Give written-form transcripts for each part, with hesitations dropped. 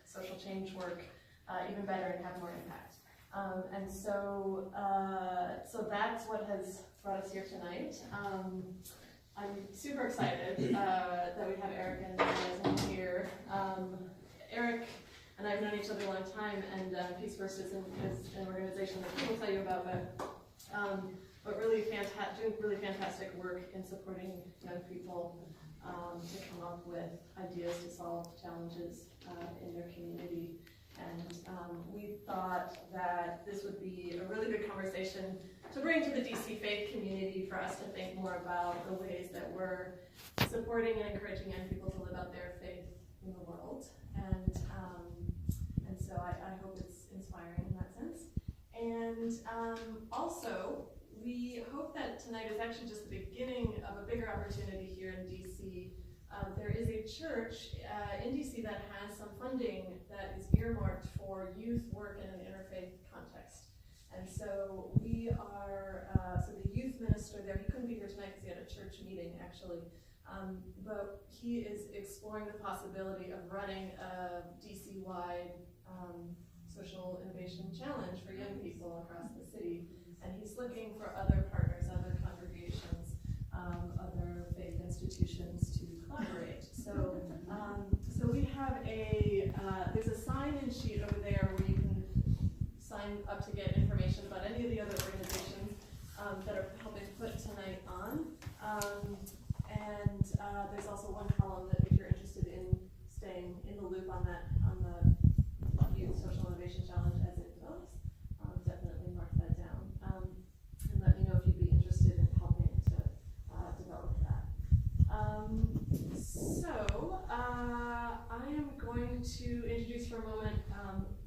social change work even better and have more impact. And so that's what has brought us here tonight. I'm super excited that we have Eric and Yasmine here. Eric and I have known each other a long time, and Peace First is an organization that he will tell you about, but really doing really fantastic work in supporting young people to come up with ideas to solve challenges in their community. And we thought that this would be a really good conversation to bring to the DC faith community for us to think more about the ways that we're supporting and encouraging young people to live out their faith in the world. And so I hope it's inspiring in that sense. And also, we hope that tonight is actually just the beginning of a bigger opportunity here in DC. There is a church in DC that has some funding that is earmarked for youth work in an interfaith context. And so we are, so the youth minister there, he couldn't be here tonight because he had a church meeting actually, but he is exploring the possibility of running a DC-wide social innovation challenge for young people across the city. And he's looking for other partners, other congregations, other faith institutions to collaborate. So, so we have there's a sign-in sheet over there where you can sign up to get information about any of the other organizations that are helping put tonight on. And there's also one column that if you're interested in staying in the loop on the Youth Social Innovation Challenge as it develops, definitely mark that down. And let me know if you'd be interested in helping to develop that. I am going to introduce for a moment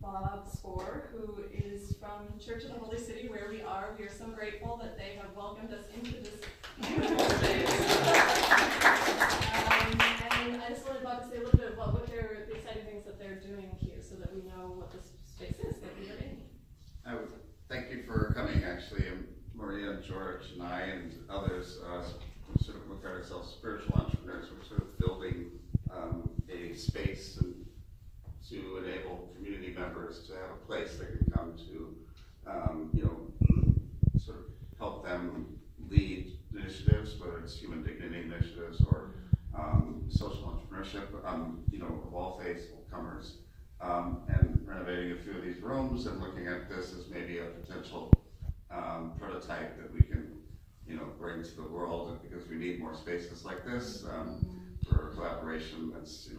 Bob Spohr, who is from Church of the Holy City, where we are. We are so grateful that they have welcomed us into this beautiful space. And I just wanted Bob to say a little bit about the exciting things that they're doing here so that we know what this space is that we are in. Thank you for coming, actually. Maria and George and I and others sort of look at ourselves spiritual entrepreneurs. We're sort of building a space to enable community members to have a place they can come to, sort of help them lead initiatives, whether it's human dignity initiatives or social entrepreneurship, of all faiths, all comers, and renovating a few of these rooms and looking at this as maybe a potential prototype that we can, bring to the world, because we need more spaces like this for a collaboration that's,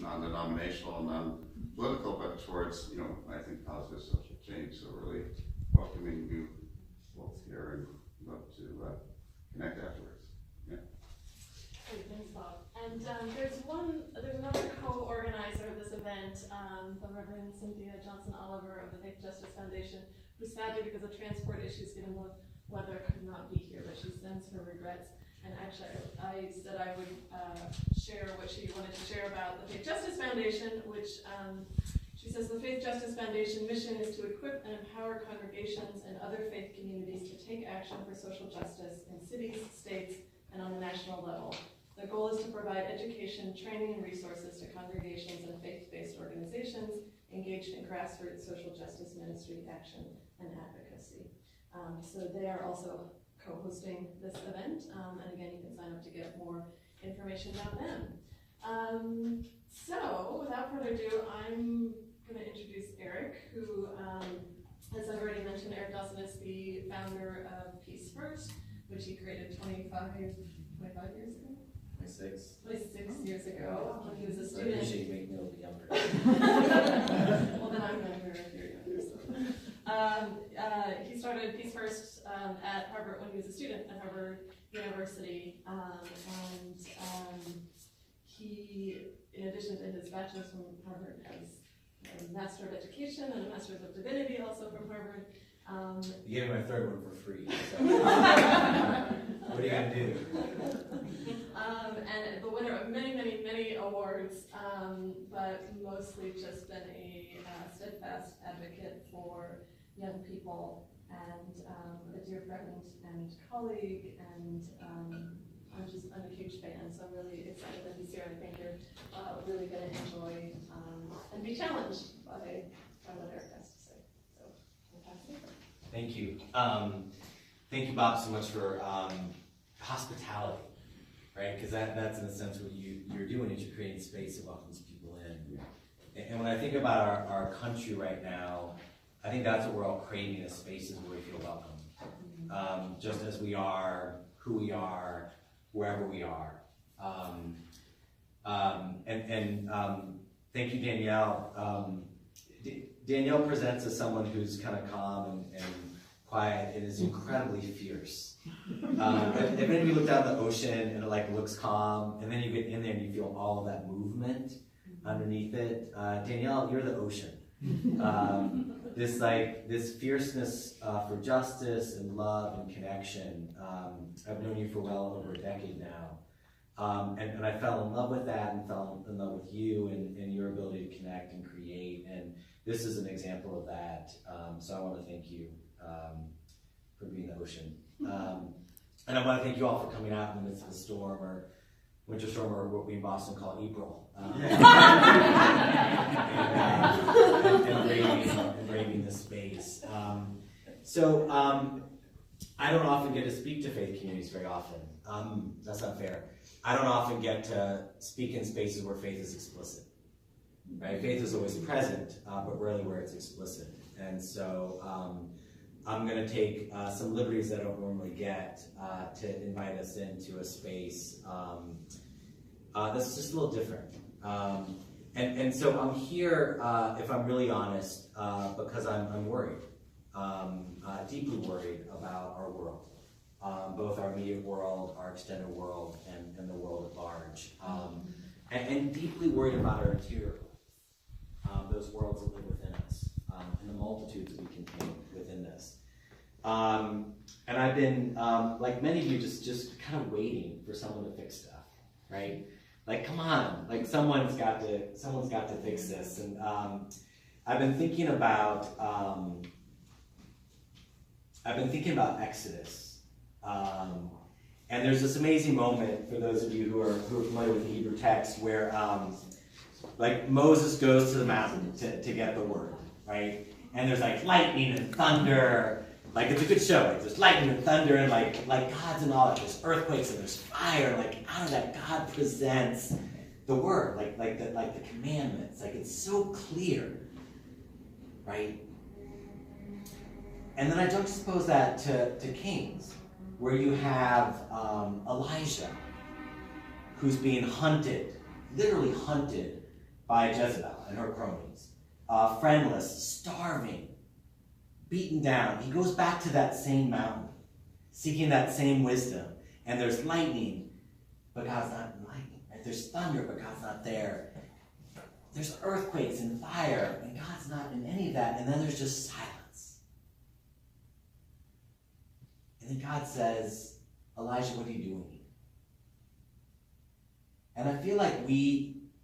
non-denominational, non-political, but towards, I think positive social change. So really welcoming you both here and love to connect afterwards. Yeah. Great, thanks, Bob. And there's another co-organizer of this event, the Reverend Cynthia Johnson Oliver of the FaithJustice Foundation, who sadly, because of transport issues given the weather, could not be here, but she sends her regrets. And actually, I said I would share what she wanted to share about the FaithJustice Foundation, which she says the FaithJustice Foundation mission is to equip and empower congregations and other faith communities to take action for social justice in cities, states, and on the national level. The goal is to provide education, training, and resources to congregations and faith-based organizations engaged in grassroots social justice ministry, action, and advocacy. So they are also co-hosting this event, and again, you can sign up to get more information about them. So without further ado, I'm going to introduce Eric, who, as I've already mentioned, Eric Dawson is the founder of Peace First, which he created 25 years ago? 26 years ago, when he was a student. You should make me a little younger. Well, then I'm younger if you're younger. So. He started Peace First at Harvard when he was a student at Harvard University, and he, in addition to his bachelor's from Harvard, has a Master of Education and a Master's of Divinity also from Harvard. You gave my third one for free. So. What are you going to do? And the winner of many, many, many awards, but mostly just been a steadfast advocate for young people and a dear friend and colleague, and I'm a huge fan, so I'm really excited that he's here. I think you're really going to enjoy and be challenged by what Eric has to say. So, we'll pass it over. Thank you. Thank you, Bob, so much for hospitality, right? Because that's in a sense what you're doing is you're creating space that welcomes people in. And when I think about our country right now, I think that's what we're all craving is spaces where we feel welcome. Just as we are, who we are, wherever we are. Thank you, Danielle. Danielle presents as someone who's kind of calm and quiet and is incredibly fierce. And then you look down the ocean and it like looks calm, and then you get in there and you feel all of that movement underneath it. Danielle, you're the ocean. This fierceness for justice and love and connection. I've known you for well over a decade now. And I fell in love with that and fell in love with you and your ability to connect and create. And this is an example of that. So I want to thank you for being the ocean. And I want to thank you all for coming out in the midst of the storm or winter storm, or what we in Boston call April. And braving this space. I don't often get to speak to faith communities very often. That's not fair. I don't often get to speak in spaces where faith is explicit. Right? Faith is always present, but rarely where it's explicit. And so I'm going to take some liberties that I don't normally get to invite us into a space that's just a little different. And so I'm here, if I'm really honest, because I'm worried, deeply worried about our world, both our immediate world, our extended world, and the world at large, and deeply worried about our interior world, those worlds that live within us, and the multitudes that we contain within this. And I've been, like many of you, just kind of waiting for someone to fix stuff, right? Like, come on, like someone's got to fix this. And I've been thinking about Exodus. And there's this amazing moment for those of you who are familiar with the Hebrew text where like Moses goes to the mountain to get the word, right? And there's like lightning and thunder. Like, it's a good show. Like, there's lightning and thunder, and like God's in all that. There's earthquakes and there's fire. And like, out of that, God presents the word, like the commandments. Like, it's so clear, right? And then I juxtapose that to Kings, where you have Elijah, who's being hunted, literally hunted by Jezebel and her cronies, friendless, starving, beaten down. He goes back to that same mountain, seeking that same wisdom. And there's lightning, but God's not in lightning. Right? There's thunder, but God's not there. There's earthquakes and fire, and God's not in any of that. And then there's just silence. And then God says, Elijah, what are you doing? And I feel like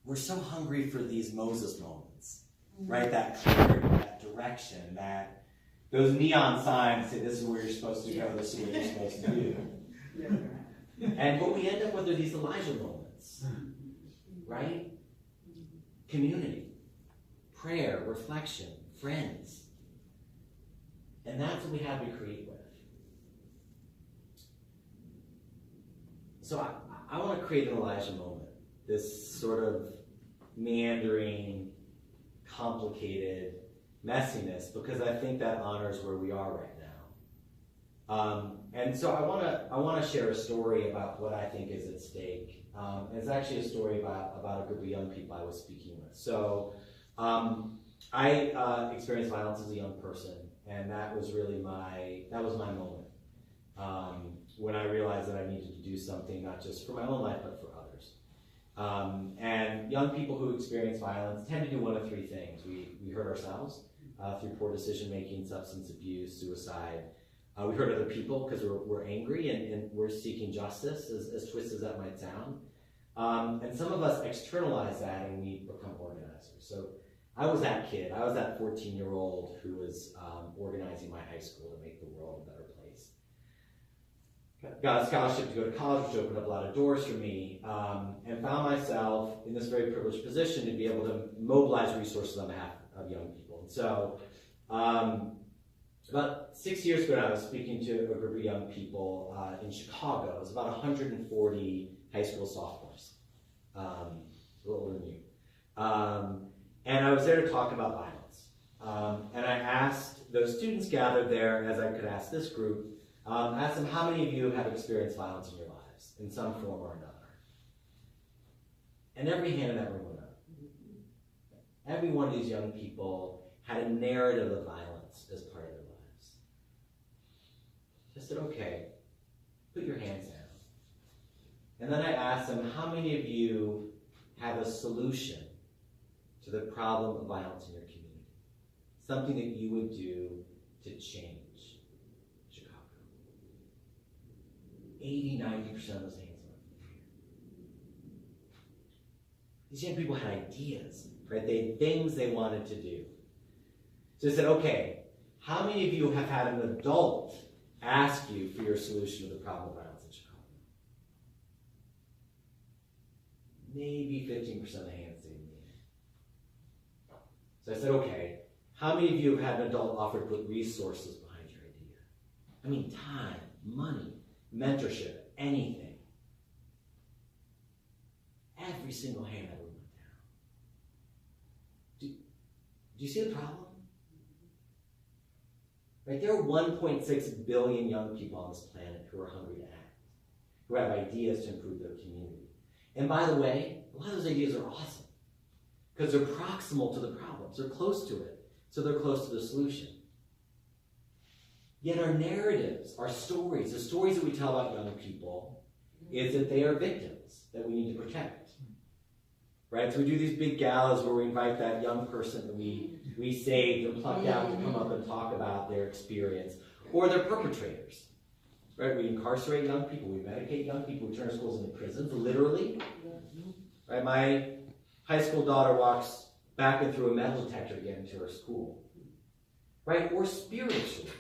we're so hungry for these Moses moments, right? That clarity, that direction, that those neon signs say this is where you're supposed to go, this is what you're supposed to do. And what we end up with are these Elijah moments, right? Community, prayer, reflection, friends. And that's what we have to create with. So I want to create an Elijah moment, this sort of meandering, complicated messiness, because I think that honors where we are right now. And so I want to share a story about what I think is at stake. And it's actually a story about a group of young people I was speaking with. So I experienced violence as a young person, and that was really my moment when I realized that I needed to do something not just for my own life but for others. And young people who experience violence tend to do one of three things. We hurt ourselves through poor decision making, substance abuse, suicide. We hurt other people because we're angry and we're seeking justice, as twisted as that might sound. And some of us externalize that and we become organizers. So I was that kid. I was that 14-year-old who was organizing my high school to make the world a better place. got a scholarship to go to college, which opened up a lot of doors for me, and found myself in this very privileged position to be able to mobilize resources on behalf of young people. And so, about 6 years ago now, I was speaking to a group of young people in Chicago. It was about 140 high school sophomores, a little older than you. And I was there to talk about violence. And I asked those students gathered there, as I could ask this group, asked them, how many of you have experienced violence in your lives, in some form or another? And every hand in that room went up. Every one of these young people had a narrative of violence as part of their lives. I said, okay, put your hands down. And then I asked them, how many of you have a solution to the problem of violence in your community? Something that you would do to change Chicago. 80, 90% of those hands went up. These young people had ideas, right? They had things they wanted to do. So I said, okay, how many of you have had an adult ask you for your solution to the problem of violence in Chicago? Maybe 15% of the hands stayed in the air. So I said, okay, how many of you have had an adult offer to put resources behind your idea? I mean, time, money, mentorship, anything. Every single hand that went down. Do you see the problem? Right? There are 1.6 billion young people on this planet who are hungry to act, who have ideas to improve their community. And by the way, a lot of those ideas are awesome because they're proximal to the problems. They're close to it, so they're close to the solution. Yet our narratives, our stories, the stories that we tell about young people is that they are victims that we need to protect. Right? So we do these big galas where we invite that young person that we saved and plucked out to come up and talk about their experience. Or they're perpetrators. Right? We incarcerate young people, we medicate young people, we turn our schools into prisons, literally. Right? My high school daughter walks back and through a metal detector to get into her school. Right? Or spiritually.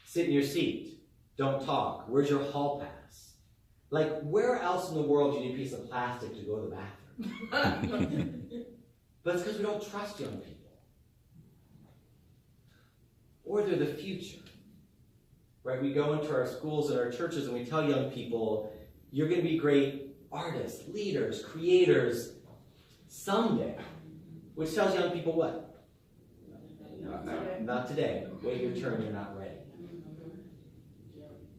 Sit in your seat. Don't talk. Where's your hall pass? Like, where else in the world do you need a piece of plastic to go to the bathroom? But it's because we don't trust young people. Or they're the future. Right? We go into our schools and our churches and we tell young people, you're going to be great artists, leaders, creators someday. Which tells young people what? Not today. Wait your turn, you're not ready.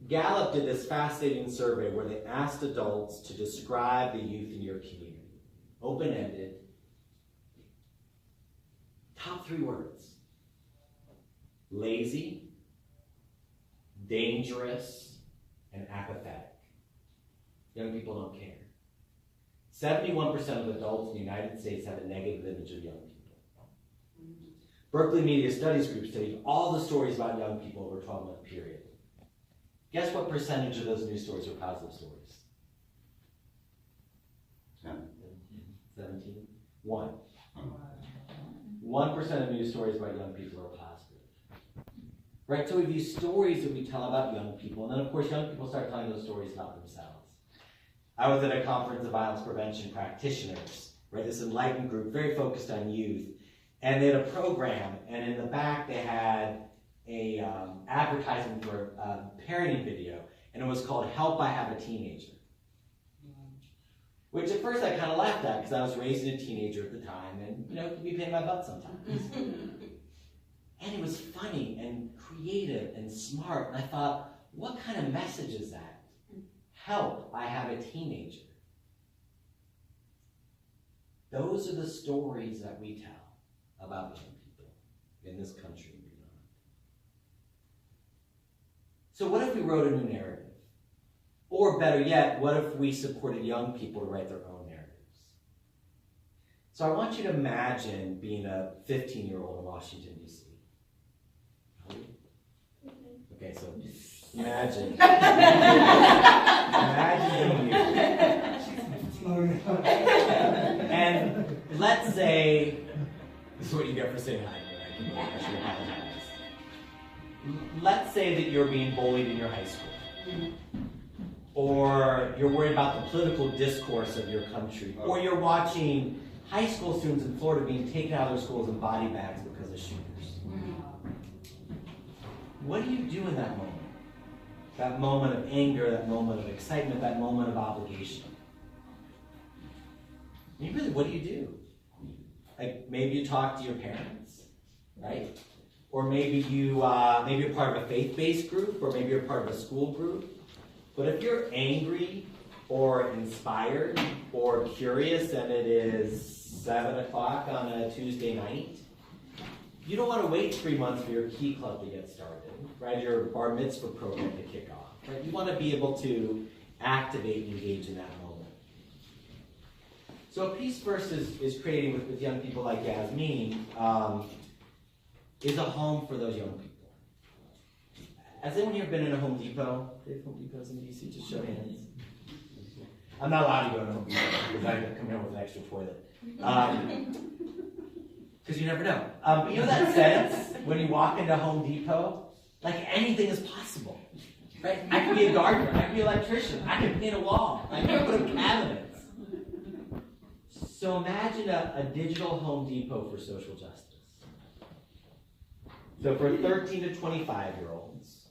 Gallup did this fascinating survey where they asked adults to describe the youth in your community. Open-ended. Top 3 words. Lazy, dangerous, and apathetic. Young people don't care. 71% of adults in the United States have a negative image of young people. Berkeley Media Studies Group studied all the stories about young people over a 12-month period. Guess what percentage of those news stories were positive stories? 10. 17? 1. 1% of news stories about young people are positive. Right? So we have these stories that we tell about young people, and then of course young people start telling those stories about themselves. I was at a conference of violence prevention practitioners, right? This enlightened group, very focused on youth, and they had a program, and in the back they had a advertisement for a parenting video, and it was called "Help, I Have a Teenager." Which at first I kind of laughed at because I was raising a teenager at the time, and it could be a pain in my butt sometimes. And it was funny and creative and smart, and I thought, what kind of message is that? Help, I have a teenager. Those are the stories that we tell about young people in this country and beyond. So what if we wrote a new narrative? Or better yet, what if we supported young people to write their own narratives? So I want you to imagine being a 15-year-old in Washington, D.C. Okay, so imagine. Imagine being you. And let's say, this is what you get for saying hi. I should apologize. Let's say that you're being bullied in your high school. Or you're worried about the political discourse of your country. Or you're watching high school students in Florida being taken out of their schools in body bags because of shooters. What do you do in that moment? That moment of anger, that moment of excitement, that moment of obligation. I mean, really, what do you do? Like, maybe you talk to your parents, right? Or maybe maybe you're part of a faith-based group, or maybe you're part of a school group. But if you're angry or inspired or curious and it is 7 o'clock on a Tuesday night, you don't want to wait 3 months for your Key Club to get started, right? Your Bar Mitzvah program to kick off, right? You want to be able to activate and engage in that moment. So a Peace Verse is creating with young people like Yasmine is a home for those young people. Has anyone here been in a Home Depot? Do they have Home Depots in DC? Just show hands. I'm not allowed to go to Home Depot because I come here with an extra toilet. Because you never know. But you know that sense when you walk into Home Depot? Like anything is possible. Right? I could be a gardener. I could be an electrician. I could paint a wall. I could put up cabinets. So imagine a digital Home Depot for social justice. So for 13 to 25-year-olds,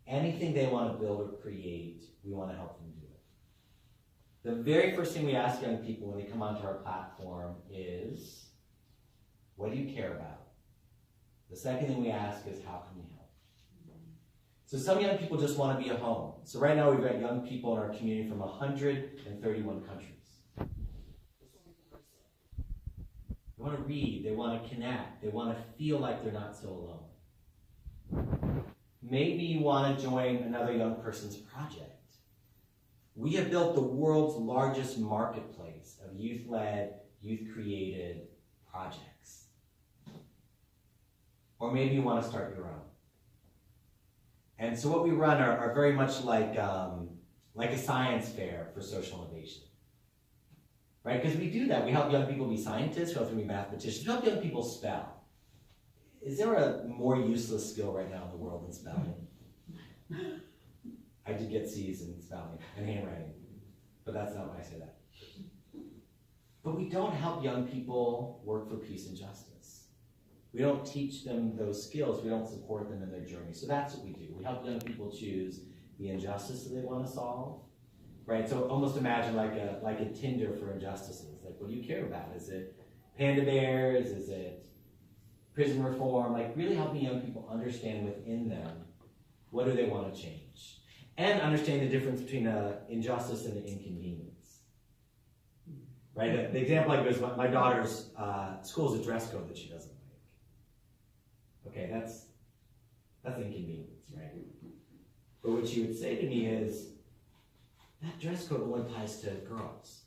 anything they want to build or create, we want to help them do it. The very first thing we ask young people when they come onto our platform is, what do you care about? The second thing we ask is, how can we help? So some young people just want to be a home. So right now we've got young people in our community from 131 countries. They want to read, they want to connect, they want to feel like they're not so alone. Maybe you want to join another young person's project. We have built the world's largest marketplace of youth-led, youth-created projects. Or maybe you want to start your own. And so what we run are very much like a science fair for social innovation. Right? Because we do that. We help young people be scientists, we help them be mathematicians, we help young people spell. Is there a more useless skill right now in the world than spelling? I did get C's in spelling and handwriting, but that's not why I say that. But we don't help young people work for peace and justice. We don't teach them those skills. We don't support them in their journey. So that's what we do. We help young people choose the injustice that they want to solve. Right, so almost imagine like a Tinder for injustices. Like, what do you care about? Is it panda bears? Is it prison reform? Like, really helping young people understand within them what do they want to change, and understand the difference between an injustice and an inconvenience. Right. The example I give is my daughter's school is a dress code that she doesn't like. Okay, that's inconvenience, right? But what she would say to me is, that dress code only applies to girls.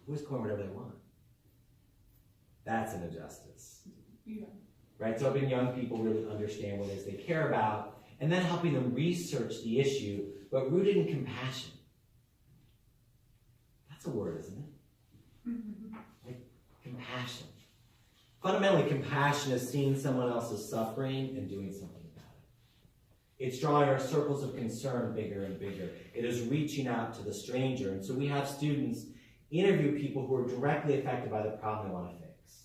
Boys can wear whatever they want. That's an injustice. Yeah. Right? So helping young people really understand what it is they care about, and then helping them research the issue, but rooted in compassion. That's a word, isn't it? Mm-hmm. Like compassion. Fundamentally, compassion is seeing someone else's suffering and doing something. It's drawing our circles of concern bigger and bigger. It is reaching out to the stranger. And so we have students interview people who are directly affected by the problem they want to fix.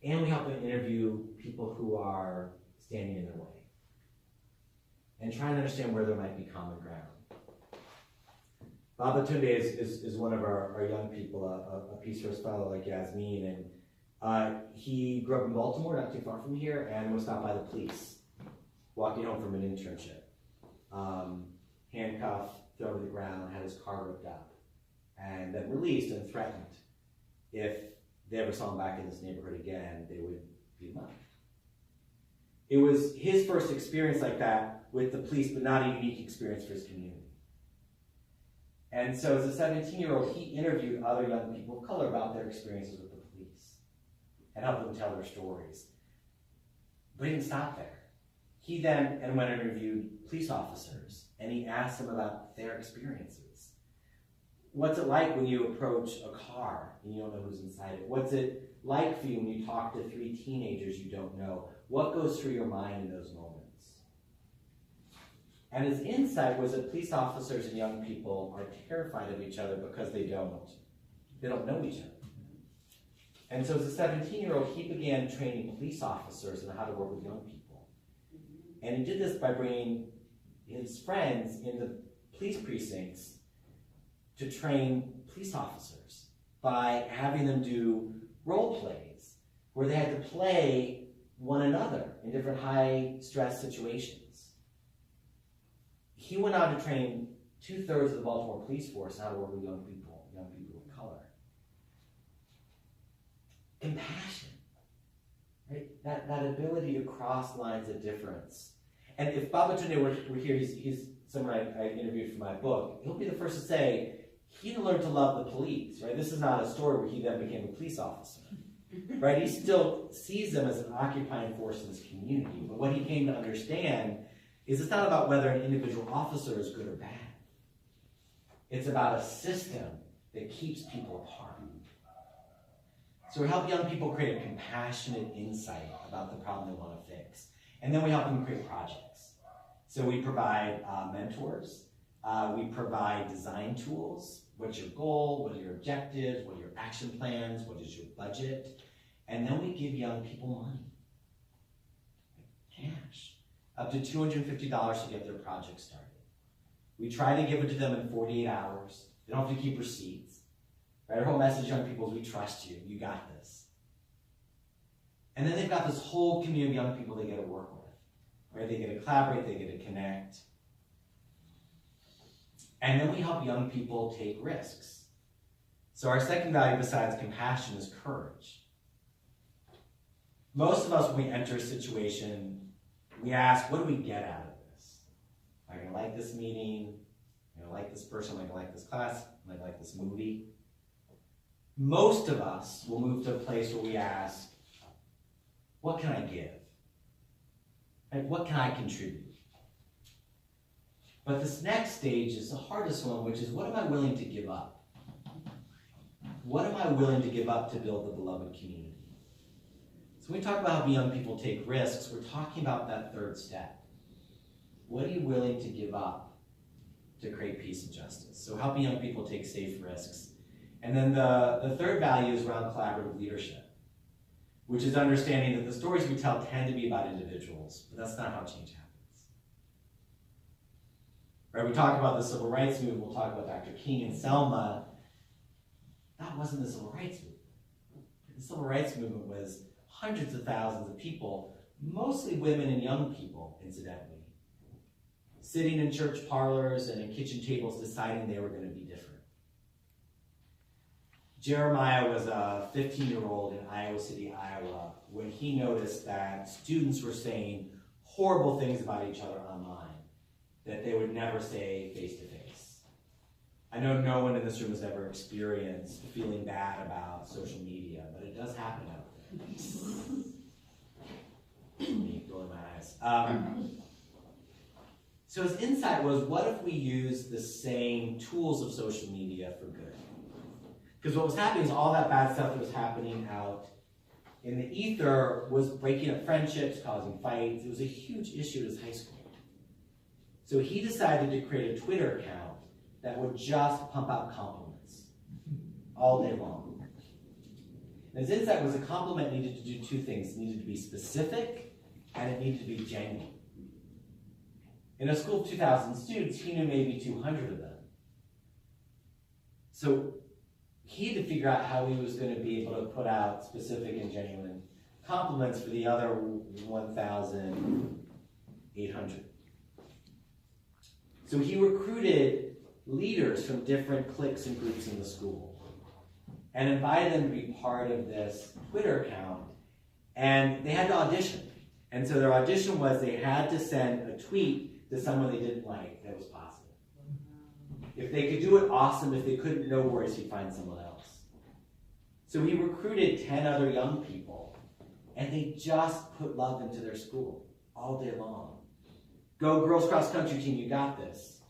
And we help them interview people who are standing in their way. And trying to understand where there might be common ground. Babatunde is one of our young people, a Peace First fellow like Yasmine. And he grew up in Baltimore, not too far from here, and was stopped by the police walking home from an internship. Handcuffed, thrown to the ground, had his car ripped up, and then released and threatened if they ever saw him back in this neighborhood again, they would beat him up. It was his first experience like that with the police, but not a unique experience for his community. And so as a 17-year-old, he interviewed other young people of color about their experiences with the police and helped them tell their stories. But he didn't stop there. He then went and interviewed police officers, and he asked them about their experiences. What's it like when you approach a car and you don't know who's inside it? What's it like for you when you talk to 3 teenagers you don't know? What goes through your mind in those moments? And his insight was that police officers and young people are terrified of each other because they don't know each other. And so as a 17-year-old, he began training police officers in how to work with young people. And he did this by bringing his friends in the police precincts to train police officers by having them do role plays where they had to play one another in different high-stress situations. He went on to train 2/3 of the Baltimore police force on how to work with young people of color. Compassion, right? That ability to cross lines of difference. And if Babatunde were here, he's someone I interviewed for my book, he'll be the first to say he didn't learn to love the police, right? This is not a story where he then became a police officer, right? He still sees them as an occupying force in his community. But what he came to understand is it's not about whether an individual officer is good or bad. It's about a system that keeps people apart. So we help young people create a compassionate insight about the problem they want to fix. And then we help them create projects. So we provide mentors. We provide design tools. What's your goal? What are your objectives? What are your action plans? What is your budget? And then we give young people money, cash, up to $250 to get their project started. We try to give it to them in 48 hours. They don't have to keep receipts. Right? Our whole message to young people is we trust you. You got this. And then they've got this whole community of young people they get to work with. Right? They get to collaborate. They get to connect. And then we help young people take risks. So our second value besides compassion is courage. Most of us, when we enter a situation, we ask, what do we get out of this? Am I going to like this meeting? Am I going to like this person? Am I going to like this class? Am I going to like this movie? Most of us will move to a place where we ask, what can I give? Right? What can I contribute? But this next stage is the hardest one, which is what am I willing to give up? What am I willing to give up to build the beloved community? So when we talk about helping young people take risks, we're talking about that third step. What are you willing to give up to create peace and justice? So helping young people take safe risks. And then the third value is around collaborative leadership, which is understanding that the stories we tell tend to be about individuals, but that's not how change happens. Right? We talk about the civil rights movement, we'll talk about Dr. King and Selma. That wasn't the civil rights movement. The civil rights movement was hundreds of thousands of people, mostly women and young people, incidentally, sitting in church parlors and in kitchen tables deciding they were going to be different. Jeremiah was a 15-year-old in Iowa City, Iowa, when he noticed that students were saying horrible things about each other online that they would never say face-to-face. I know no one in this room has ever experienced feeling bad about social media, but it does happen out there. Me rolling my eyes. So his insight was, what if we use the same tools of social media for good? Because what was happening is all that bad stuff that was happening out in the ether was breaking up friendships, causing fights. It was a huge issue at his high school. So he decided to create a Twitter account that would just pump out compliments all day long. And his insight was a compliment needed to do two things. It needed to be specific, and it needed to be genuine. In a school of 2,000 students, he knew maybe 200 of them. So he had to figure out how he was going to be able to put out specific and genuine compliments for the other 1,800. So he recruited leaders from different cliques and groups in the school and invited them to be part of this Twitter account, and they had to audition. And so their audition was they had to send a tweet to someone they didn't like that was positive. If they could do it, awesome. If they couldn't, no worries, he'd find someone else. So he recruited 10 other young people, and they just put love into their school all day long. Go girls cross country team, you got this.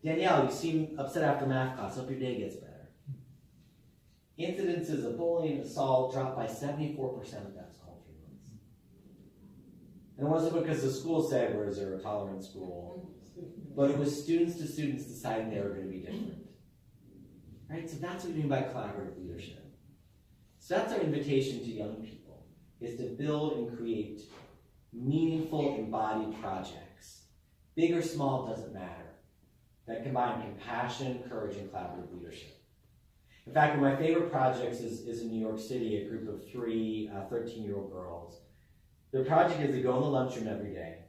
Danielle, you seem upset after math class. Hope your day gets better. Incidences of bullying and assault dropped by 74% in the past 3 months. And it wasn't because the school said we're a zero-tolerance school, but it was students to students deciding they were going to be different. Right? So that's what we mean by collaborative leadership. So that's our invitation to young people, is to build and create meaningful, embodied projects. Big or small, doesn't matter. That combine compassion, courage, and collaborative leadership. In fact, one of my favorite projects is in New York City, a group of 3 13-year-old girls. Their project is they go in the lunchroom every day.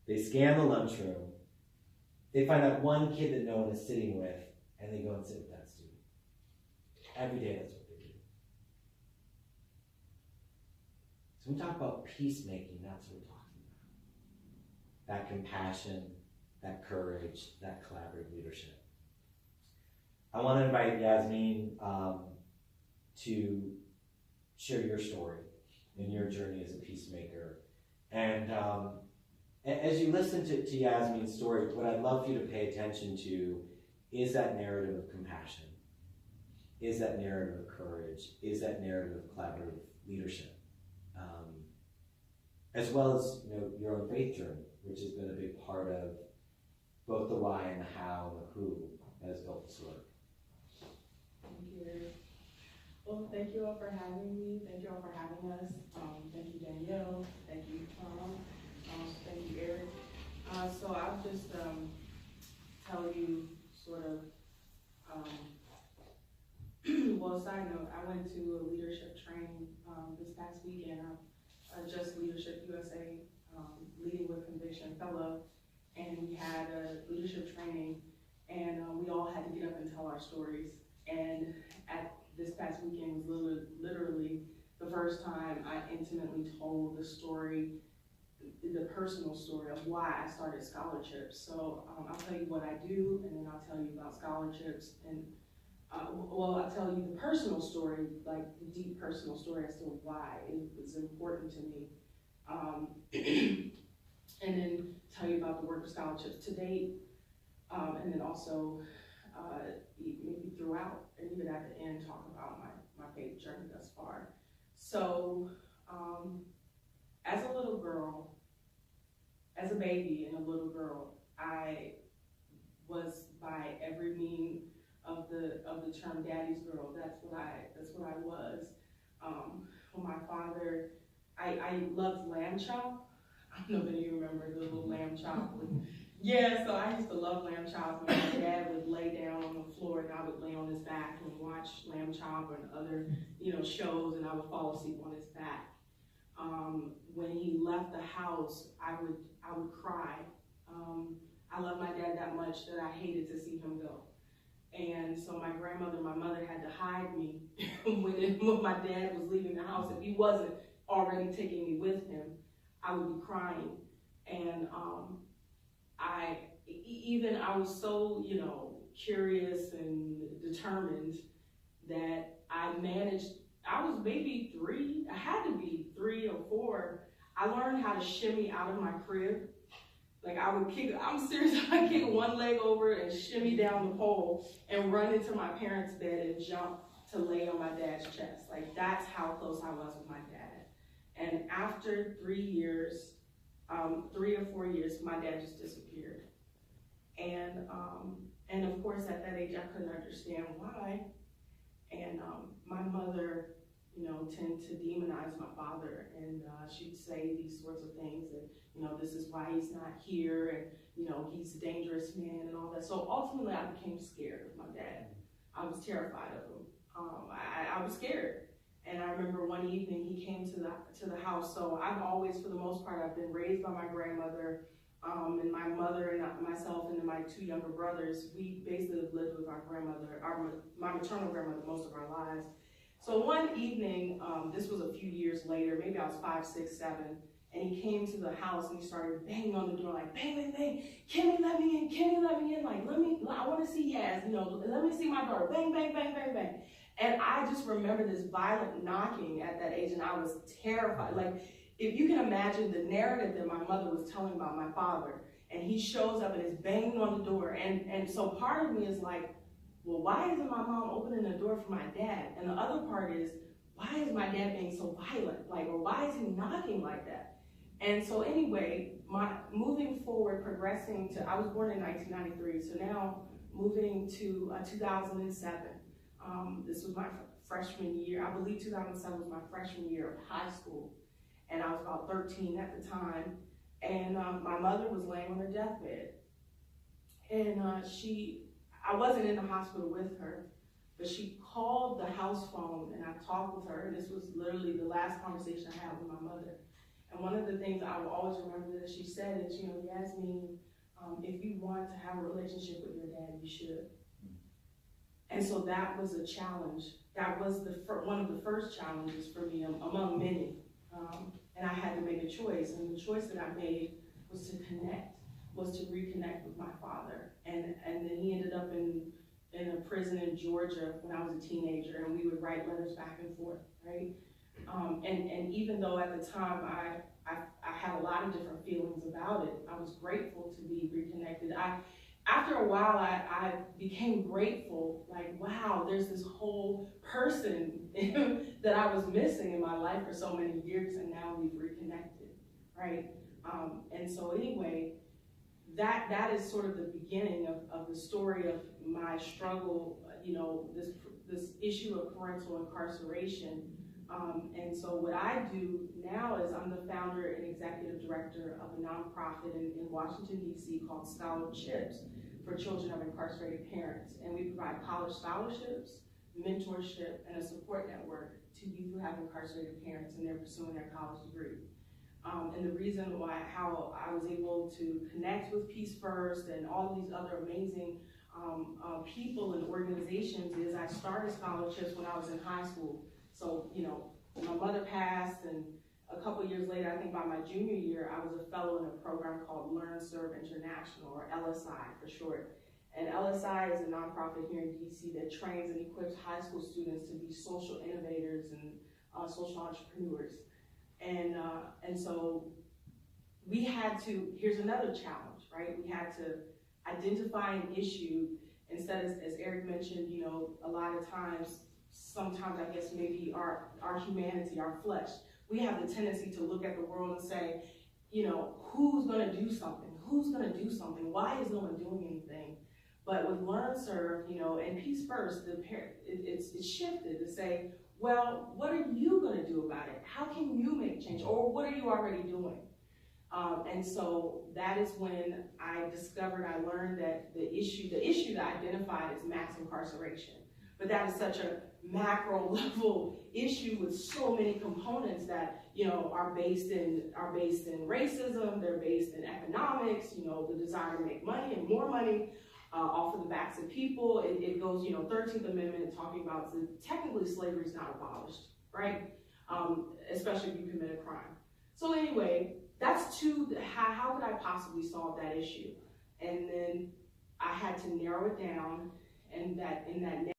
They scan the lunchroom. They find out one kid that no one is sitting with, and they go and sit with that student. Every day, that's what they do. So when we talk about peacemaking, that's what we're talking about. That compassion, that courage, that collaborative leadership. I want to invite Yasmine to share your story and your journey as a peacemaker. And as you listen to Yasmine's story, what I'd love for you to pay attention to is that narrative of compassion, is that narrative of courage, is that narrative of collaborative leadership, as well as your own faith journey, which has been a big part of both the why and the how and the who that has built this work. Thank you. Well, thank you all for having me. Thank you all for having us. Thank you, Danielle. Thank you, Tom. Thank you, Eric. So I'll just tell you sort of, well, side note, I went to a leadership training this past weekend. Just Leadership USA, Leading with Conviction Fellow, and we had a leadership training, and we all had to get up and tell our stories. And at this past weekend was literally the first time I intimately told the story, the personal story of why I started ScholarChips. So I'll tell you what I do, and then I'll tell you about ScholarChips, and well, I'll tell you the personal story, like the deep personal story as to why it was important to me, and then tell you about the work of ScholarChips to date, and then also maybe throughout, and even at the end, talk about my faith journey thus far. So, as a little girl, as a baby and a little girl, I was by every mean of the term daddy's girl. That's what I was. When my father, I loved lamb chop. I don't know if any of you remember the little lamb chop. Yeah, so I used to love lamb chop. And my dad would lay down on the floor, and I would lay on his back and watch lamb chop and other, shows, and I would fall asleep on his back. When he left the house, I would cry. I loved my dad that much that I hated to see him go. And so my mother had to hide me when my dad was leaving the house. If he wasn't already taking me with him, I would be crying. And I was so, curious and determined that I managed. I was maybe 3, I had to be 3 or 4. I learned how to shimmy out of my crib. Like I'm serious, I kick one leg over and shimmy down the pole and run into my parents' bed and jump to lay on my dad's chest. Like that's how close I was with my dad. And after 3 years, 3 or 4 years, my dad just disappeared. And of course at that age I couldn't understand why. And my mother, tend to demonize my father, and she'd say these sorts of things, and this is why he's not here, and he's a dangerous man and all that. So ultimately I became scared of my dad. I was terrified of him. I was scared. And I remember one evening he came to the house. So I've always, for the most part, I've been raised by my grandmother, and my mother and myself and then my 2 younger brothers. We basically lived with our grandmother, my maternal grandmother, most of our lives. So one evening, this was a few years later, maybe I was 5, 6, 7, and he came to the house and he started banging on the door, like, bang, bang, bang, Kimmy, let me in, Kimmy, let me in, like, I want to see Yaz, let me see my daughter, bang, bang, bang, bang, bang. And I just remember this violent knocking at that age, and I was terrified. Like, if you can imagine the narrative that my mother was telling about my father, and he shows up and is banging on the door, and so part of me is like, well, why isn't my mom opening the door for my dad? And the other part is, why is my dad being so violent? Like, or why is he knocking like that? And so anyway, moving forward, progressing to, I was born in 1993, so now moving to 2007. This was my freshman year. I believe 2007 was my freshman year of high school. And I was about 13 at the time. And my mother was laying on her deathbed. And I wasn't in the hospital with her, but she called the house phone and I talked with her. And this was literally the last conversation I had with my mother. And one of the things I will always remember that she said is, Yasmine, if you want to have a relationship with your dad, you should. And so that was a challenge. That was one of the first challenges for me among many. And I had to make a choice. And the choice that I made was to reconnect with my father. And then he ended up in a prison in Georgia when I was a teenager, and we would write letters back and forth, right? And even though at the time I had a lot of different feelings about it, I was grateful to be reconnected. After a while, I became grateful, like, wow, there's this whole person that I was missing in my life for so many years, and now we've reconnected, right? And so anyway, that is sort of the beginning of the story of my struggle, this issue of parental incarceration. And so what I do now is I'm the founder and executive director of a nonprofit in Washington, D.C. called ScholarChips for children of incarcerated parents. And we provide college scholarships, mentorship, and a support network to youth who have incarcerated parents and they're pursuing their college degree. And the reason how I was able to connect with Peace First and all of these other amazing people and organizations is I started ScholarChips when I was in high school. So, my mother passed, and a couple years later, I think by my junior year, I was a fellow in a program called Learn, Serve International, or LSI for short. And LSI is a nonprofit here in DC that trains and equips high school students to be social innovators and social entrepreneurs. And so we had to, here's another challenge, right? We had to identify an issue instead, as Eric mentioned, a lot of times, sometimes I guess maybe our humanity, our flesh, we have the tendency to look at the world and say, who's gonna do something? Who's gonna do something? Why is no one doing anything? But with Learn, Serve, and Peace First, it's shifted to say, well, what are you gonna do about it? How can you make change? Or what are you already doing? And so that is when I learned that the issue that I identified is mass incarceration. But that is such a macro level issue with so many components that are based in racism, they're based in economics, the desire to make money and more money off of the backs of people. It goes, 13th Amendment talking about technically slavery is not abolished, right? Especially if you commit a crime. So anyway, that's how could I possibly solve that issue? And then I had to narrow it down, and in that